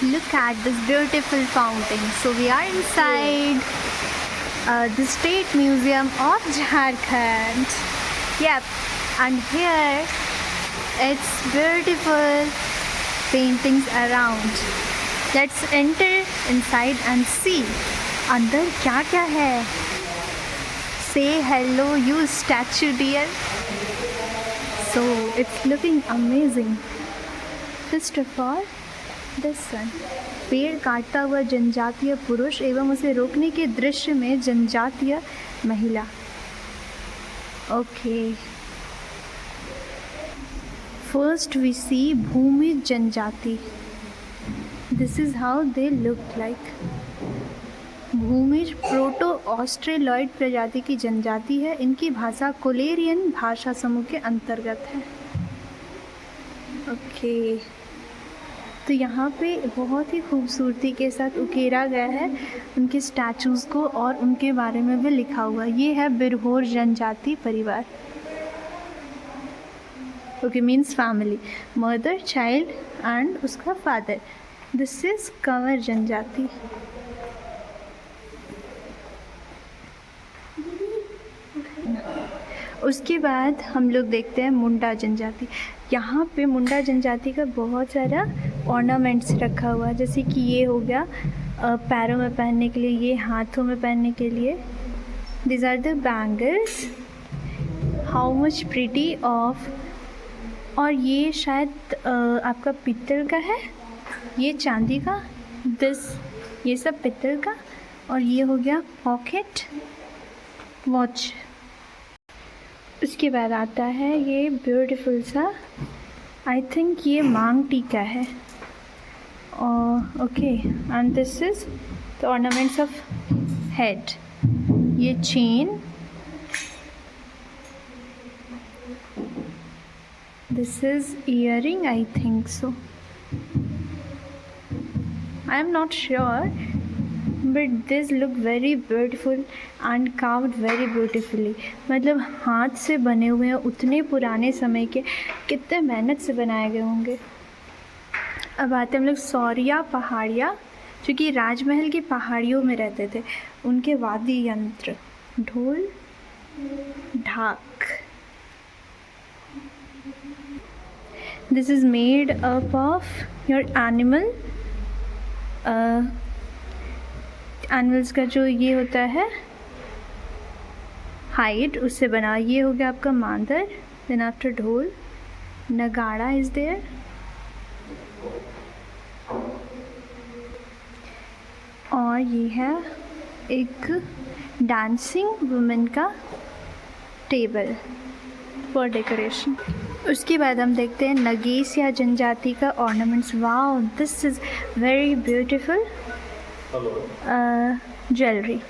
Look at this beautiful fountain. So we are inside the State Museum of Jharkhand. Yep, and here it's beautiful paintings around. Let's enter inside and see अंदर क्या क्या है. Say hello, you statue dear. So it's looking amazing. First of all, this one. पेड़ काटता हुआ जनजातीय पुरुष एवं उसे रोकने के दृश्य में जनजातीय महिला. ओके. फर्स्ट वी सी भूमिज जनजाति. This is how they look like. Bhumij proto Australoid प्रजाति की जनजाति है. इनकी भाषा कोलेरियन भाषा समूह के अंतर्गत है. ओके. तो यहाँ पे बहुत ही खूबसूरती के साथ उकेरा गया है उनके स्टैचूज़ को और उनके बारे में भी लिखा हुआ. ये है बिरहोर जनजाति परिवार. Okay, means family, mother, child and उसका फादर. दिस इज कंवर जनजाति. उसके बाद हम लोग देखते हैं मुंडा जनजाति. यहाँ पे मुंडा जनजाति का बहुत सारा ऑर्नामेंट्स रखा हुआ है. जैसे कि ये हो गया पैरों में पहनने के लिए, ये हाथों में पहनने के लिए. This are the bangles. How much pretty off. और ये शायद आपका पित्तल का है, ये चांदी का. ये सब पित्तल का. और ये हो गया पॉकेट वॉच. उसके बाद आता है ये ब्यूटीफुल सा, आई थिंक ये मांग टीका है. Okay, and this is the ornaments of head. ये chain. This is earring, I think so. I am not sure, but this look very beautiful and carved very beautifully. मतलब हाथ से बने हुए हैं, उतने पुराने समय के, कितने मेहनत से बनाए गए होंगे. अब आते हैं हम लोग सौरिया पहाड़िया, जो कि राजमहल की पहाड़ियों में रहते थे. उनके वाद्य यंत्र, ढोल, ढाक. This is made up of your animal. Animals का जो ये होता है हाइट, उससे बना. ये हो गया आपका मांदर. देन आफ्टर ढोल, नगाड़ा इज देयर. और ये है एक डांसिंग वुमेन का टेबल फॉर डेकोरेशन. उसके बाद हम देखते हैं नगेसिया जनजाति का ornaments. Wow, this is very beautiful jewellery.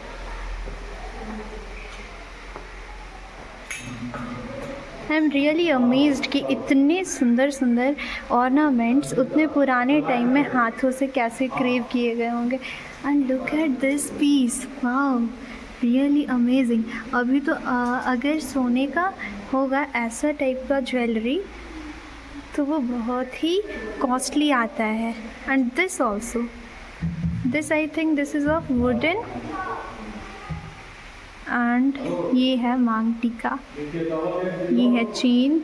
I am really amazed कि इतने सुंदर सुंदर ऑर्नामेंट्स उतने पुराने टाइम में हाथों से कैसे क्रेव किए गए होंगे. And look at this piece. Wow, really amazing. अभी तो अगर सोने का होगा ऐसा टाइप का ज्वेलरी तो वो बहुत ही कॉस्टली आता है. And this also, this I think this is of wooden. And ये है मांग टीका. ये है चेन,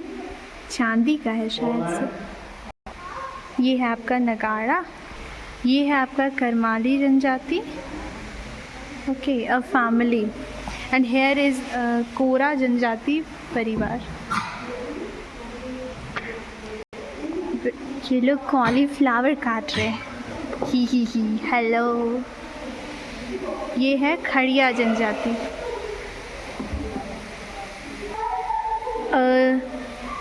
चांदी का है शायद से. ये है आपका नगाड़ा. ये है आपका करमाली जनजाति. Okay, a family. And here is Kora जनजाति परिवार. ये लोग कॉलीफ्लावर काट रहे हैं. Hi hello. ये है खड़िया जनजाति.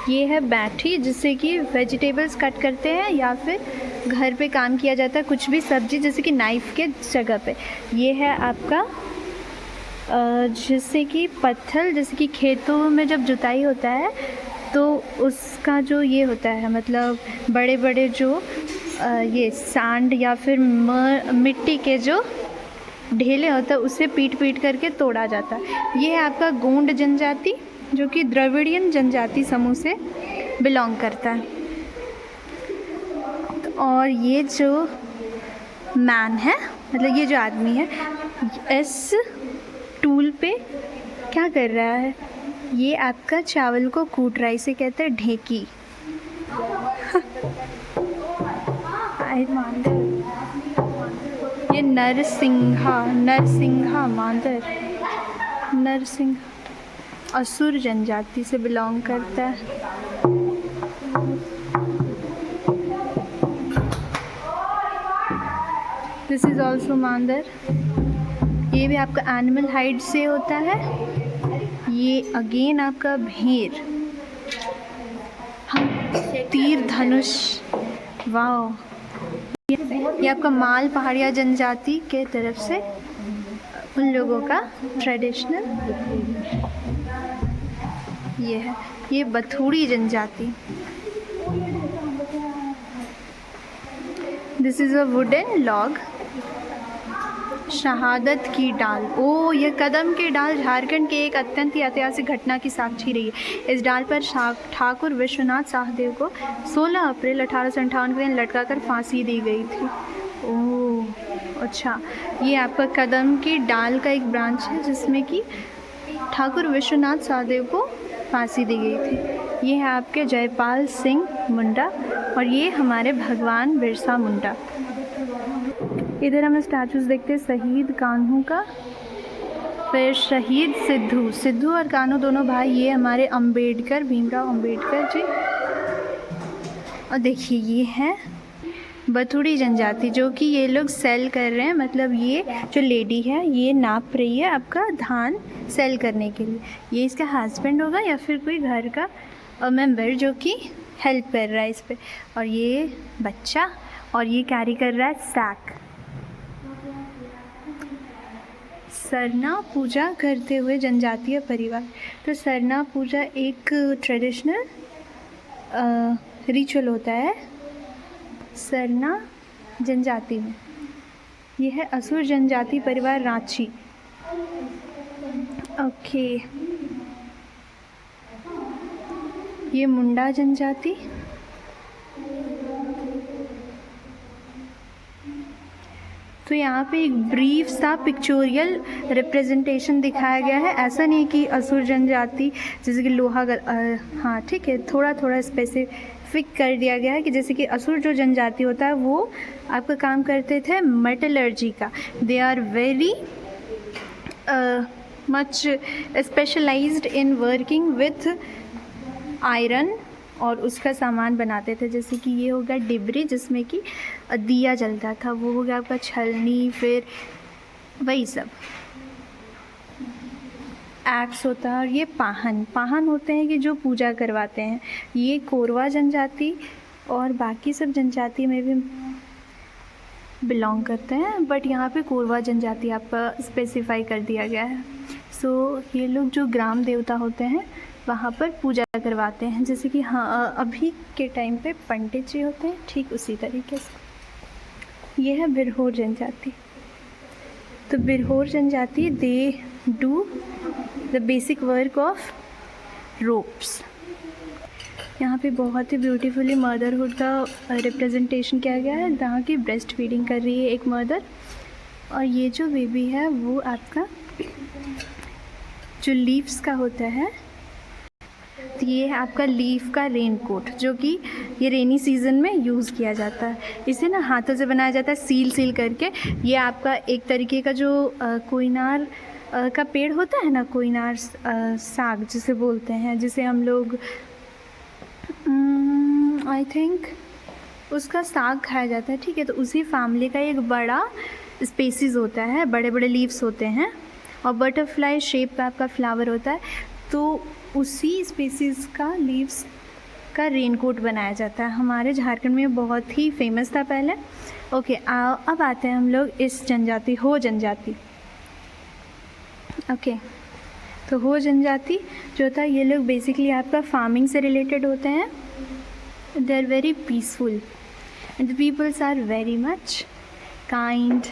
ये है बैठी, जिससे कि वेजिटेबल्स कट करते हैं या फिर घर पे काम किया जाता है, कुछ भी सब्जी, जैसे कि नाइफ़ के जगह पे. ये है आपका जिससे कि पत्थर, जैसे कि खेतों में जब जुताई होता है तो उसका जो ये होता है, मतलब बड़े बड़े जो ये सांड या फिर मिट्टी के जो ढेले होता है उससे पीट पीट करके तोड़ा जाता है. ये है आपका गोंड जनजाति, जो कि द्रविड़ियन जनजाति समूह से बिलोंग करता है. और ये जो मैन है, मतलब ये जो आदमी है इस टूल पे क्या कर रहा है? ये आपका चावल को कूट रहा है, इसे कहते हैं ढेकी। ये नरसिंहा मांदर, नरसिंह असुर जनजाति से बिलोंग करता है। दिस इज ऑल्सो मांदर। ये भी आपका एनिमल हाइड से होता है। ये अगेन आपका भेड़, तीर धनुष, वाओ। ये आपका माल पहाड़िया जनजाति के तरफ से उन लोगों का ट्रेडिशनल ये है। ये बथुड़ी जनजाति। This is a wooden log. शहादत की डाल, ओ ये कदम की डाल झारखंड के एक अत्यंत ही ऐतिहासिक घटना की साक्षी रही है। इस डाल पर ठाकुर विश्वनाथ साहदेव को 16 अप्रैल 1858 के दिन लटकाकर फांसी दी गई थी। ओह अच्छा, ये आपका कदम की डाल का एक ब्रांच है जिसमें कि ठाकुर विश्वनाथ साहदेव को फांसी दी गई थी। ये है आपके जयपाल सिंह मुंडा और ये हमारे भगवान बिरसा मुंडा। इधर हमें स्टैचूज देखते हैं शहीद कान्हू का, फिर शहीद सिद्धू और कान्हू दोनों भाई। ये हमारे अंबेडकर, भीमराव अंबेडकर जी। और देखिए ये है बथुड़ी जनजाति, जो कि ये लोग सेल कर रहे हैं, मतलब ये जो लेडी है ये नाप रही है आपका धान सेल करने के लिए। ये इसका हस्बैंड होगा या फिर कोई घर का मेंबर जो कि हेल्प कर रहा है इस पे। और ये बच्चा, और ये कैरी कर रहा है सैक। सरना पूजा करते हुए जनजातीय परिवार। तो सरना पूजा एक ट्रेडिशनल रिचुअल होता है सरना जनजाति में। यह है असुर जनजाति परिवार रांची। ओके, ये मुंडा जनजाति। तो यहाँ पे एक ब्रीफ सा पिक्चोरियल रिप्रेजेंटेशन दिखाया गया है। ऐसा नहीं कि असुर जनजाति जैसे कि हाँ ठीक है, थोड़ा थोड़ा स्पेसिफिक कर दिया गया है कि जैसे कि असुर जो जनजाति होता है वो आपका काम करते थे मेटलर्जी का। They are very much specialised in working with iron और उसका सामान बनाते थे। जैसे कि ये होगा डिबरी जिसमें कि दिया जलता था, वो हो गया आपका छलनी, फिर वही सब एक्स होता है। और ये पाहन होते हैं कि जो पूजा करवाते हैं। ये कोरवा जनजाति और बाकी सब जनजाति में भी बिलोंग करते हैं, बट यहाँ पे कोरवा जनजाति आपका स्पेसिफाई कर दिया गया है। सो ये लोग जो ग्राम देवता होते हैं वहाँ पर पूजा करवाते हैं, जैसे कि हाँ अभी के टाइम पे पंडित जी होते हैं, ठीक उसी तरीके से। ये है बिरहोर जनजाति। तो बिरहोर जनजाति they do the basic work of ropes. यहाँ पे बहुत ही ब्यूटीफुली मदरहुड का रिप्रेजेंटेशन किया गया है, जहाँ की ब्रेस्ट फीडिंग कर रही है एक मदर। और ये जो बेबी है वो आपका जो लीव्स का होता है, तो ये है आपका लीफ का रेन कोट, जो कि ये रेनी सीज़न में यूज़ किया जाता है। इसे ना हाथों से बनाया जाता है सील करके। ये आपका एक तरीके का जो कोइनार का पेड़ होता है ना, कोइनार साग जिसे बोलते हैं, जिसे हम लोग आई थिंक उसका साग खाया जाता है, ठीक है। तो उसी फैमिली का एक बड़ा स्पेसीज़ होता है, बड़े बड़े लीव्स होते हैं और बटरफ्लाई शेप का आपका फ्लावर होता है। तो उसी स्पीसीज़ का लीव्स का रेनकोट बनाया जाता है। हमारे झारखंड में बहुत ही फेमस था पहले। ओके, अब आते हैं हम लोग इस जनजाति हो जनजाति। ओके, तो हो जनजाति जो होता है, ये लोग बेसिकली आपका फार्मिंग से रिलेटेड होते हैं। They are very peaceful and the peoples are very much kind.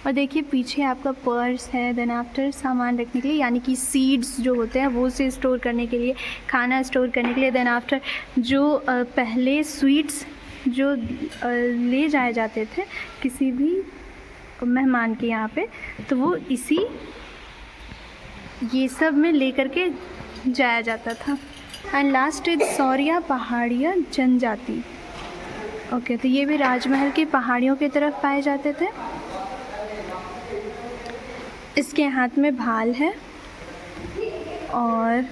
और देखिए पीछे आपका पर्स है, देन आफ्टर सामान रखने के लिए, यानी कि सीड्स जो होते हैं वो से स्टोर करने के लिए, खाना स्टोर करने के लिए। देन आफ्टर जो पहले स्वीट्स जो ले जाए जाते थे किसी भी मेहमान के यहाँ पे, तो वो इसी ये सब में लेकर के जाया जाता था। एंड लास्ट इज सौरिया पहाड़िया जनजाति। ओके, तो ये भी राजमहल की पहाड़ियों की तरफ पाए जाते थे। इसके हाथ में भाल है और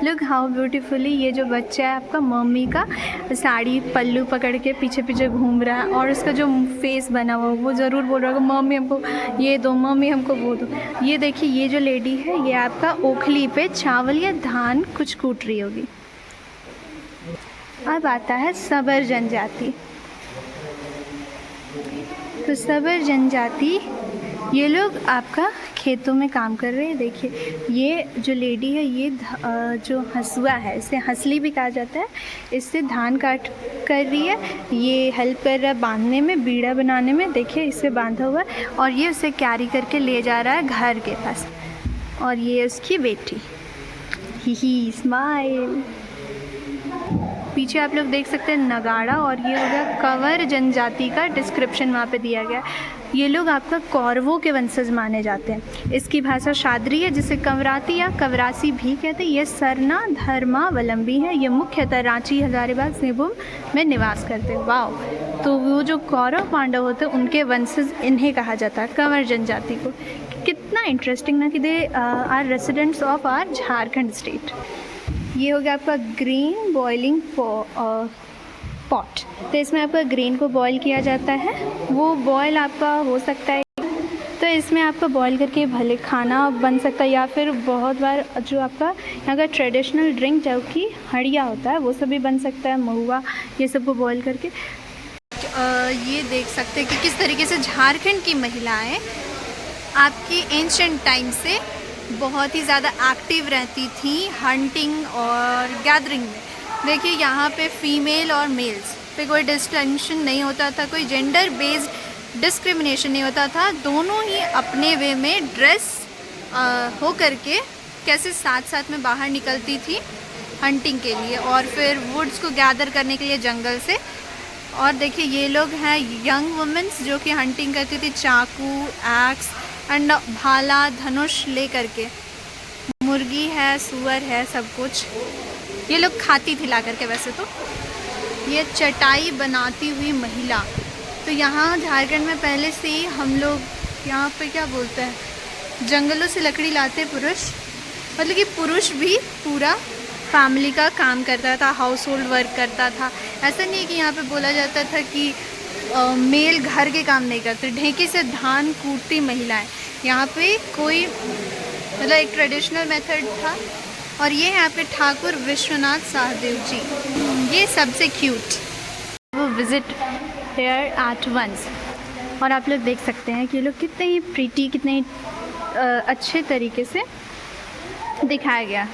लुक हाउ ब्यूटीफुली ये जो बच्चा है आपका मम्मी का साड़ी पल्लू पकड़ के पीछे पीछे घूम रहा है, और उसका जो फेस बना हुआ वो ज़रूर बोल रहा होगा मम्मी हमको ये दो, मम्मी हमको वो दो। ये देखिए ये जो लेडी है ये आपका ओखली पे चावल या धान कुछ कूट रही होगी। अब आता है सबर जनजाति। तो सबर जनजाति ये लोग आपका खेतों में काम कर रहे हैं। देखिए ये जो लेडी है ये जो हंसुआ है, इसे हंसली भी कहा जाता है, इससे धान काट कर रही है। ये हेल्प कर रहा है बांधने में, बीड़ा बनाने में। देखिए इसे बांधा हुआ है और ये उसे कैरी करके ले जा रहा है घर के पास। और ये उसकी बेटी, ही स्माइल। पीछे आप लोग देख सकते हैं नगाड़ा, और ये हो गया कंवर जनजाति का डिस्क्रिप्शन वहाँ पे दिया गया। ये लोग आपका कौरवों के वंशज माने जाते हैं। इसकी भाषा शाद्री है जिसे कंवराती या कंवरासी भी कहते हैं। ये सरना धर्मावलंबी है। ये मुख्यतः रांची, हजारीबाग, सिंहभूम में निवास करते हैं। वाओ, तो वो जो कौरव पांडव होते हैं उनके वंशज इन्हें कहा जाता है, कंवर जनजाति को। कितना इंटरेस्टिंग ना कि they are residents of our Jharkhand state. ये हो गया आपका ग्रेन बॉइलिंग पॉट। तो इसमें आपका ग्रेन को बॉईल किया जाता है। वो बॉईल आपका हो सकता है, तो इसमें आपका बॉईल करके भले खाना बन सकता है, या फिर बहुत बार जो आपका यहाँ का ट्रेडिशनल ड्रिंक जो कि हड़िया होता है वो सब भी बन सकता है, महुआ, ये सब को बॉईल करके। ये देख सकते हैं कि किस तरीके से झारखंड की महिलाएं आपकी एंशिएंट टाइम से बहुत ही ज़्यादा एक्टिव रहती थी हंटिंग और गैदरिंग में। देखिए यहाँ पे फीमेल और मेल्स पे कोई डिस्टिंक्शन नहीं होता था, कोई जेंडर बेस्ड डिस्क्रिमिनेशन नहीं होता था। दोनों ही अपने वे में ड्रेस हो करके कैसे साथ साथ में बाहर निकलती थी हंटिंग के लिए, और फिर वुड्स को गैदर करने के लिए जंगल से। और देखिए ये लोग हैं यंग वुमेन्स जो कि हंटिंग करती थी चाकू, एक्स एंड भाला, धनुष ले करके। मुर्गी है, सुअर है, सब कुछ ये लोग खाती थी ला करके। वैसे तो ये चटाई बनाती हुई महिला, तो यहाँ झारखंड में पहले से ही हम लोग यहाँ पे क्या बोलते हैं, जंगलों से लकड़ी लाते पुरुष, मतलब कि पुरुष भी पूरा फैमिली का काम करता था, हाउस होल्ड वर्क करता था। ऐसा नहीं है कि यहाँ पे बोला जाता था कि मेल घर के काम नहीं करते। ढेंकी से धान कूटती महिलाएं, यहाँ पे कोई मतलब एक ट्रेडिशनल मेथड था। और ये है आपके ठाकुर विश्वनाथ सहदेव जी, ये सबसे क्यूट। वो विजिट हेयर एट वंस। और आप लोग देख सकते हैं कि ये लोग कितने ही प्रीटी, कितने ही अच्छे तरीके से दिखाया गया।